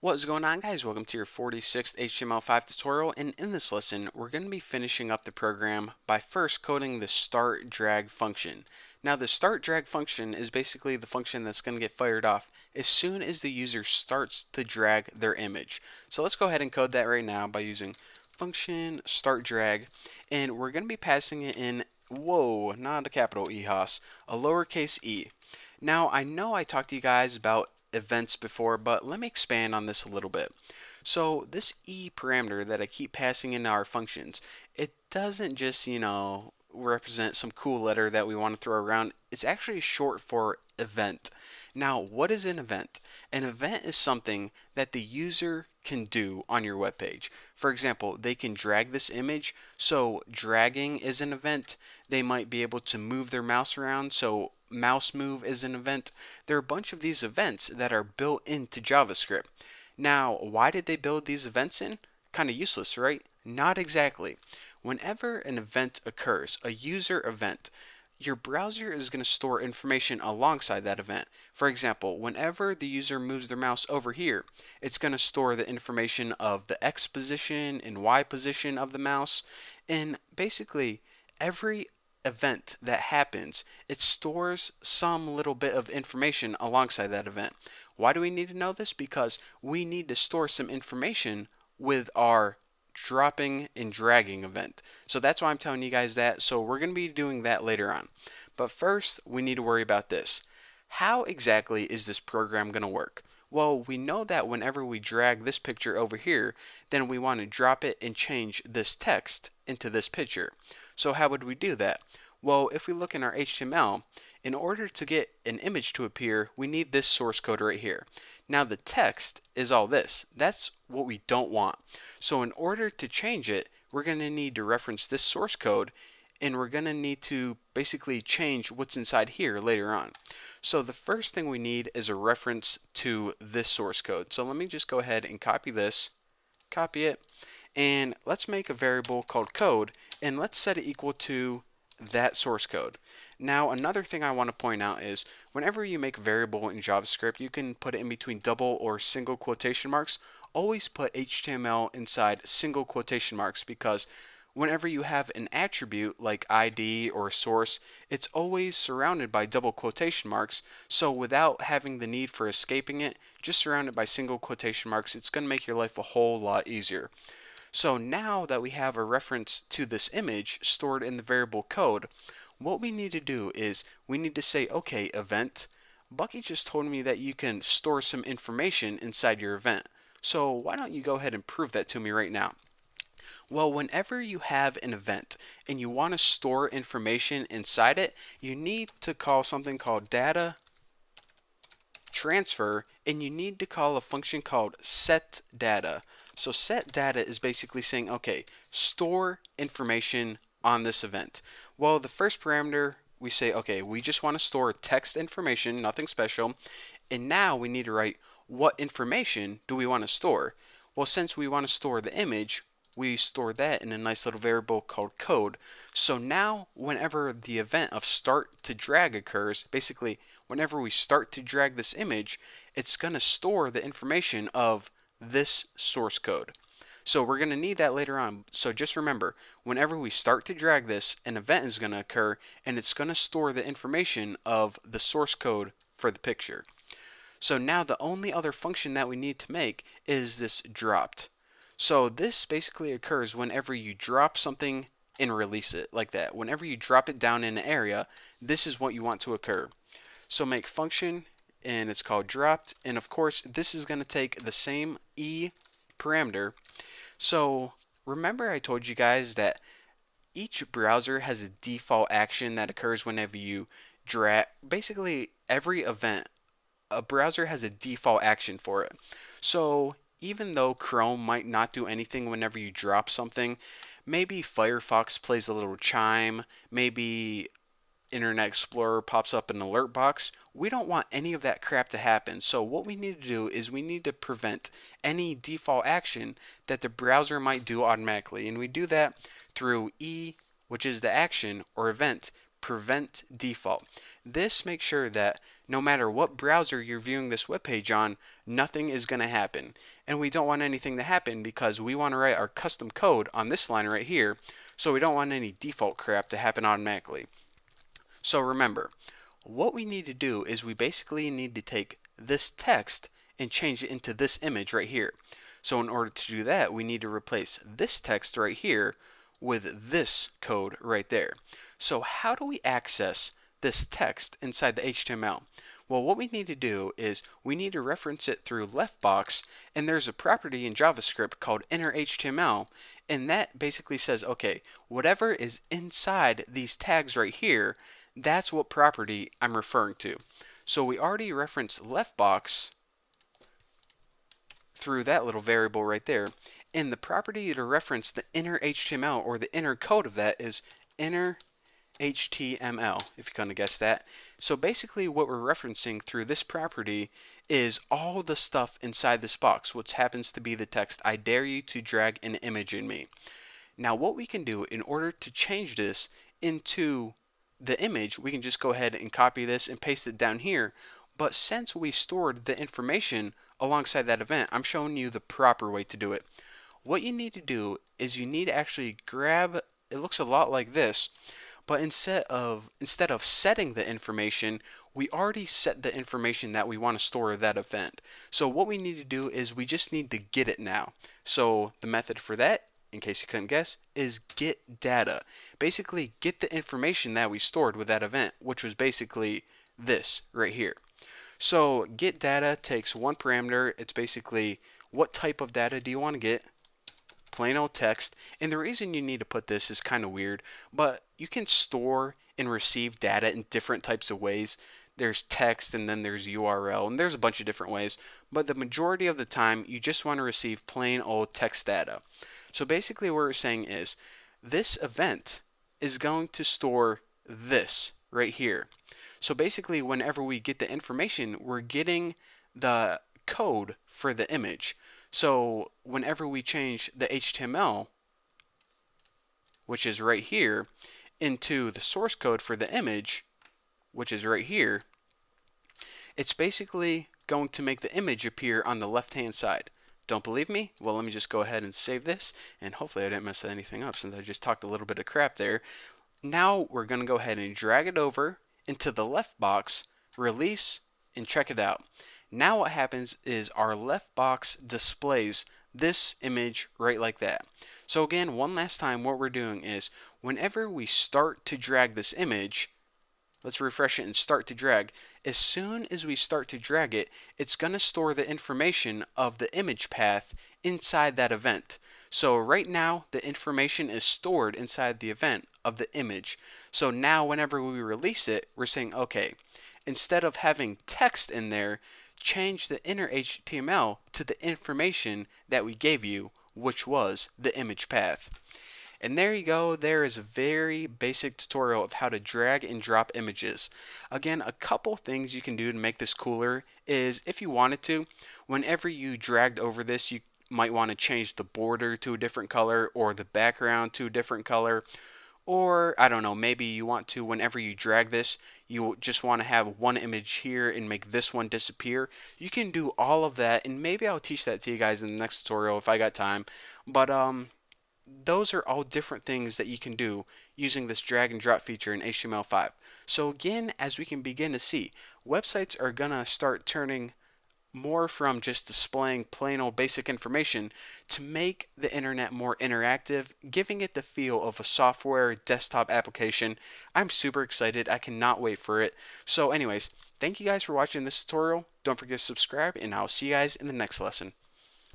What is going on, guys? Welcome to your 46th HTML5 tutorial, and in this lesson we're going to be finishing up the program by first coding the start drag function. Now the start drag function is basically the function that's going to get fired off as soon as the user starts to drag their image. So let's go ahead and code that right now by using function start drag, and we're going to be passing it in, whoa, not a capital E, Haas, a lowercase e. Now I know I talked to you guys about events before, but let me expand on this a little bit. So this e parameter that I keep passing into our functions, it doesn't just, represent some cool letter that we want to throw around. It's actually short for event. Now, what is an event? An event is something that the user can do on your web page. For example, they can drag this image, so dragging is an event. They might be able to move their mouse around, so mouse move is an event. There are a bunch of these events that are built into JavaScript. Now, why did they build these events in? Kind of useless, right? Not exactly. Whenever an event occurs, a user event, your browser is going to store information alongside that event. For example, whenever the user moves their mouse over here, it's going to store the information of the X position and Y position of the mouse. And basically, every event that happens, it stores some little bit of information alongside that event. Why do we need to know this? Because we need to store some information with our dropping and dragging event. So that's why I'm telling you guys that. So we're going to be doing that later on. But first, we need to worry about this. How exactly is this program going to work? Well, we know that whenever we drag this picture over here, then we want to drop it and change this text into this picture. So how would we do that? Well, if we look in our HTML, in order to get an image to appear, we need this source code right here. Now the text is all this. That's what we don't want. So in order to change it, we're going to need to reference this source code, and we're going to need to basically change what's inside here later on. So the first thing we need is a reference to this source code. So let me just go ahead and copy this, copy it, and let's make a variable called code, and let's set it equal to that source code. Now another thing I want to point out is whenever you make a variable in JavaScript, you can put it in between double or single quotation marks. Always put HTML inside single quotation marks, because whenever you have an attribute like ID or source, it's always surrounded by double quotation marks. So without having the need for escaping it, just surround it by single quotation marks. It's going to make your life a whole lot easier. So now that we have a reference to this image stored in the variable code, what we need to do is we need to say, okay, event, Bucky just told me that you can store some information inside your event. So why don't you go ahead and prove that to me right now? Well, whenever you have an event and you want to store information inside it, you need to call something called data transfer, and you need to call a function called set data. So set data is basically saying, okay, store information on this event. Well, the first parameter we say, okay, we just want to store text information, nothing special. And now we need to write what information do we want to store. Well, since we want to store the image, we store that in a nice little variable called code. So now whenever the event of start to drag occurs, basically whenever we start to drag this image, it's going to store the information of this source code. So we're going to need that later on. So just remember, whenever we start to drag this, an event is going to occur, and it's going to store the information of the source code for the picture. So now the only other function that we need to make is this dropped. So this basically occurs whenever you drop something and release it, like that. Whenever you drop it down in an area, this is what you want to occur. So make function, and it's called dropped, and of course this is going to take the same e parameter. So remember I told you guys that each browser has a default action that occurs whenever you drag. Basically every event, a browser has a default action for it. So even though Chrome might not do anything whenever you drop something, maybe Firefox plays a little chime, maybe Internet Explorer pops up an alert box. We don't want any of that crap to happen. So what we need to do is we need to prevent any default action that the browser might do automatically. And we do that through E, which is the action or event, prevent default. This makes sure that no matter what browser you're viewing this web page on, nothing is going to happen. And we don't want anything to happen because we want to write our custom code on this line right here, so we don't want any default crap to happen automatically. So remember, what we need to do is we basically need to take this text and change it into this image right here. So in order to do that, we need to replace this text right here with this code right there. So how do we access this text inside the HTML? Well, what we need to do is we need to reference it through leftbox, and there's a property in JavaScript called inner HTML, and that basically says, okay, whatever is inside these tags right here, that's what property I'm referring to. So we already referenced leftbox through that little variable right there, and the property to reference the inner HTML or the inner code of that is inner HTML, if you couldn't have guessed that. So basically what we're referencing through this property is all the stuff inside this box, which happens to be the text, I dare you to drag an image in me. Now what we can do in order to change this into the image, we can just go ahead and copy this and paste it down here. But since we stored the information alongside that event, I'm showing you the proper way to do it. What you need to do is you need to actually grab, it looks a lot like this, but instead of setting the information, we already set the information that we want to store that event. So what we need to do is we just need to get it now. So the method for that, in case you couldn't guess, is get data. Basically get the information that we stored with that event, which was basically this right here. So get data takes one parameter. It's basically what type of data do you want to get, plain old text. And the reason you need to put this is kind of weird, but you can store and receive data in different types of ways. There's text, and then there's URL, and there's a bunch of different ways, but the majority of the time you just want to receive plain old text data. So basically what we're saying is this event is going to store this right here. So basically whenever we get the information, we're getting the code for the image. So whenever we change the HTML, which is right here, into the source code for the image, which is right here, it's basically going to make the image appear on the left hand side. Don't believe me? Well, let me just go ahead and save this, and hopefully I didn't mess anything up since I just talked a little bit of crap there. Now we're going to go ahead and drag it over into the left box, release, and check it out. Now what happens is our left box displays this image right like that. So again, one last time, what we're doing is whenever we start to drag this image, let's refresh it and start to drag. As soon as we start to drag it, it's going to store the information of the image path inside that event. So right now, the information is stored inside the event of the image. So now whenever we release it, we're saying, okay, instead of having text in there, change the inner HTML to the information that we gave you, which was the image path. And there you go, there is a very basic tutorial of how to drag and drop images. Again, a couple things you can do to make this cooler is, if you wanted to, whenever you dragged over this, you might want to change the border to a different color or the background to a different color. Or, I don't know, maybe you want to, whenever you drag this, you just want to have one image here and make this one disappear. You can do all of that, and maybe I'll teach that to you guys in the next tutorial if I got time. But, those are all different things that you can do using this drag and drop feature in HTML5. So again, as we can begin to see, websites are going to start turning more from just displaying plain old basic information to make the internet more interactive, giving it the feel of a software desktop application. I'm super excited. I cannot wait for it. So anyways, thank you guys for watching this tutorial. Don't forget to subscribe, and I'll see you guys in the next lesson.